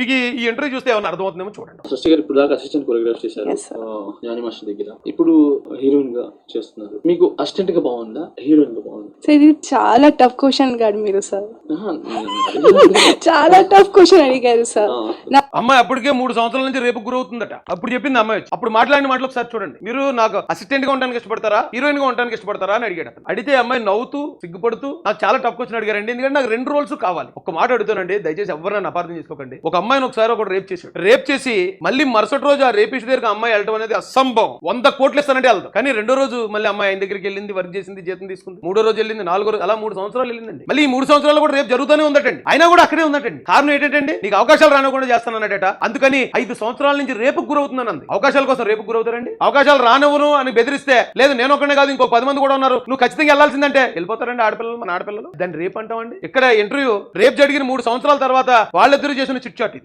మీకు ఈ ఇంటర్వ్యూ చూస్తే ఏమన్నా అర్థమవుతుందేమో చూడండి. సృష్టి గారు ఇప్పుడు దాకా అసిస్టెంట్ కొరియోగ్రాఫ్ చేశారు జానీ మాస్టర్ దగ్గర, ఇప్పుడు హీరోయిన్ గా చేస్తున్నారు. మీకు అసిస్టెంట్ గా బాగుందా, హీరోయిన్ గా బాగుందా? సార్ ఇది చాలా టఫ్ క్వశ్చన్ కాదు మీరు సార్, చాలా టఫ్ క్వశ్చన్ అడిగారు సార్. అమ్మాయి అప్పటికే 3 సంవత్సరాల నుంచి రేపు గురవుతుందట. అప్పుడు చెప్పింది అమ్మాయి. అప్పుడు మాట్లాడిన మాటలు ఒకసారి చూడండి. మీరు నాకు అసిస్టెంట్ గా ఉండడానికి ఇష్టపడతారా, హీరోయిన్ గా ఉండడానికి ఇష్టపడతారా అని అడిగాడు. అడిగితే అమ్మాయి నవ్వుతూ సిగ్గుపడుతూ నాకు చాలా టఫ్ క్వశ్చన్ అడిగారండి, ఎందుకంటే నాకు 2 రోల్స్ కావాలి. ఒక మాట అడుగుతానండి, దయచేసి ఎవరు నన్ను అపార్థం చేసుకోకండి. ఒక అమ్మాయిని ఒకసారి ఒకటి రేప్ చేశాడు. రేప్ చేసి మళ్ళీ మరుసటి రోజు ఆ రేపిస్ట్ దగ్గరికి అమ్మాయి వెళ్ళడం అనేది అసంభవం. 100 కోట్లు ఇస్తానంటే వెళ్తాం. కానీ 2వ రోజు మళ్ళీ అమ్మాయి ఆయన దగ్గరికి వెళ్ళింది, వర్క్ చేసింది, జీతం తీసుకుంది. 3వ రోజు వెళ్ళింది, 4వ రోజు, అలా 3 సంవత్సరాలు వెళ్ళిందండి. మళ్ళీ ఈ 3 సంవత్సరాలు కూడా రేపు జరుగుతూనే ఉందటండి. అయినా కూడా అక్కడే ఉందటండి. కారణం ఏంటంటే నీకు అవకాశాలు రానివ్వకుండా చేస్తానన్నట. అందుకని 5 సంవత్సరాల నుంచి రేపుకు గురవుతున్నాను. అవకాశాల కోసం రేపుకు గురవుతారండి. అవకాశాలు రానివ్వను అని బెదిరిస్తే, లేదు నేను ఒక్కనే కాదు ఇంకో 10 మంది కూడా ఉన్నారు, నువ్వు ఖచ్చితంగా వెళ్ళాల్సిందంటే వెళ్ళిపోతారండి ఆడపిల్లలు, మన ఆడపిల్లలు. దాన్ని రేపు అంటామండి. ఇక్కడ ఇంటర్వ్యూ రేపు జరిగిన 3 సంవత్సరాల తర్వాత వాళ్ళిద్దరూ చేసిన చిట్ చాట్ ఇది.